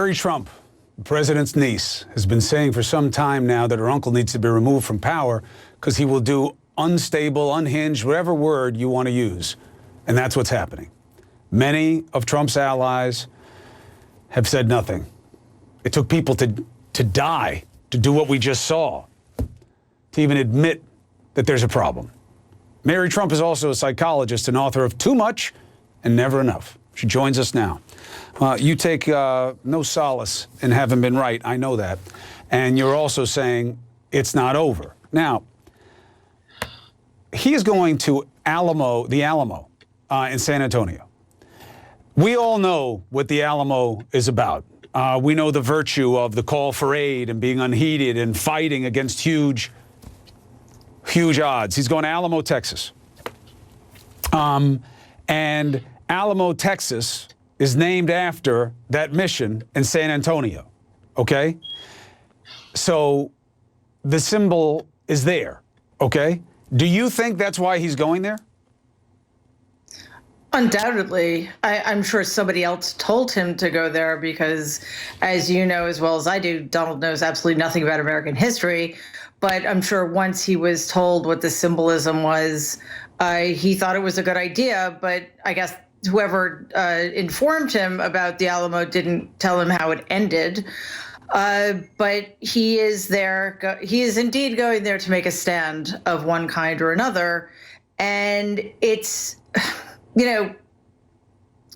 Mary Trump, the president's niece, has been saying for some time now that her uncle needs to be removed from power because he will do unstable, unhinged, whatever word you want to use. And that's what's happening. Many of Trump's allies have said nothing. It took people to die to do what we just saw, to even admit that there's a problem. Mary Trump is also a psychologist and author of Too Much and Never Enough. She joins us now. You take no solace in having been right. I know that. And you're also saying it's not over. Now, he is going to the Alamo in San Antonio. We all know what the Alamo is about. We know the virtue of the call for aid and being unheeded and fighting against huge odds. He's going to Alamo, Texas. And Alamo, Texas is named after that mission in San Antonio, okay? So the symbol is there, okay? Do you think that's why he's going there? Undoubtedly. I'm sure somebody else told him to go there because, as you know as well as I do, Donald knows absolutely nothing about American history. But I'm sure once he was told what the symbolism was, he thought it was a good idea. But I guess whoever informed him about the Alamo didn't tell him how it ended. But he is there. He is indeed going there to make a stand of one kind or another. And it's, you know,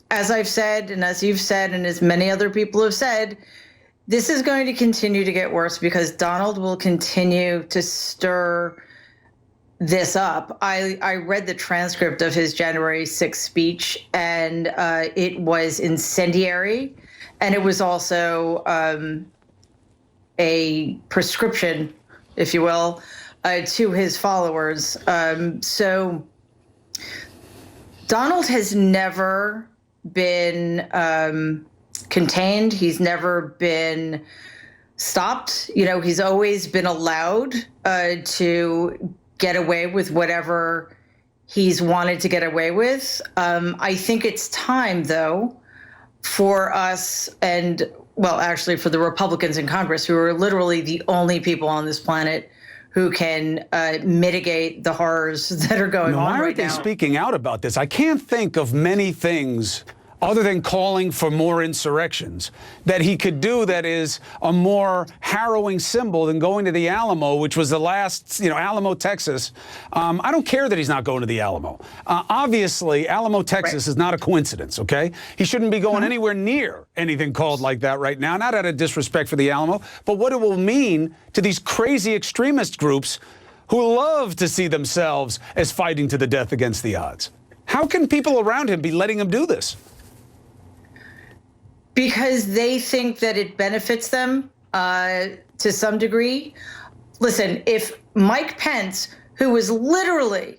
as I've said, and as you've said, and as many other people have said, this is going to continue to get worse because Donald will continue to stir this up. I read the transcript of his January 6th speech, and it was incendiary, and it was also a prescription, if you will, to his followers. So Donald has never been contained. He's never been stopped. You know, he's always been allowed to get away with whatever he's wanted to get away with. I think it's time, though, for us and, well, actually for the Republicans in Congress, who are literally the only people on this planet who can mitigate the horrors that are going on right now. Why aren't they speaking out about this? I can't think of many things other than calling for more insurrections that he could do that is a more harrowing symbol than going to the Alamo, which was the last, Alamo, Texas. I don't care that he's not going to the Alamo. Obviously, Alamo, Texas is not a coincidence, okay? He shouldn't be going anywhere near anything called like that right now, not out of disrespect for the Alamo, but what it will mean to these crazy extremist groups who love to see themselves as fighting to the death against the odds. How can people around him be letting him do this? Because they think that it benefits them to some degree. Listen, if Mike Pence, who was literally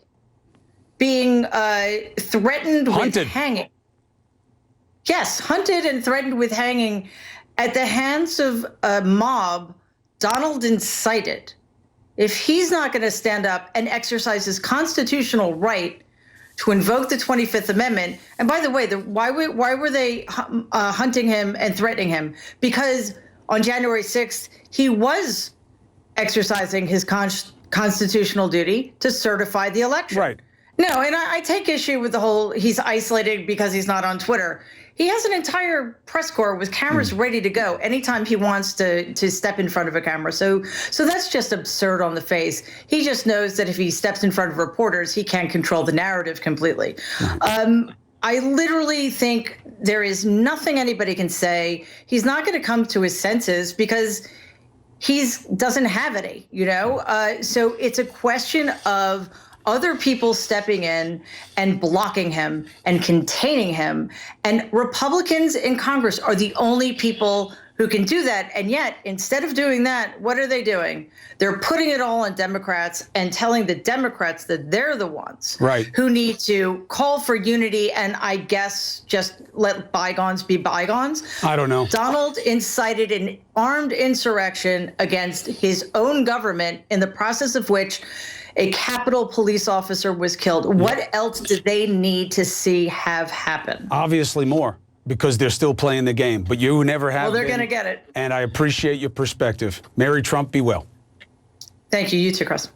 being threatened with hanging, yes, hunted and threatened with hanging at the hands of a mob Donald incited, if he's not going to stand up and exercise his constitutional right to invoke the 25th Amendment. And by the way, why were they hunting him and threatening him? Because on January 6th, he was exercising his constitutional duty to certify the election. Right. No, and I take issue with the whole he's isolated because he's not on Twitter. He has an entire press corps with cameras ready to go anytime he wants to step in front of a camera. So that's just absurd on the face. He just knows that if he steps in front of reporters, he can't control the narrative completely. I literally think there is nothing anybody can say. He's not going to come to his senses because he doesn't have any, So it's a question of other people stepping in and blocking him and containing him. And Republicans in Congress are the only people who can do that. And yet, instead of doing that, what are they doing? They're putting it all on Democrats and telling the Democrats that they're the ones who need to call for unity and I guess just let bygones be bygones. I don't know. Donald incited an armed insurrection against his own government in the process of which a Capitol police officer was killed. What else do they need to see have happen? Obviously more. because they're still playing the game. But you never have. Well, they're been, going to get it. And I appreciate your perspective. Mary Trump, be well. Thank you. You too, Chris.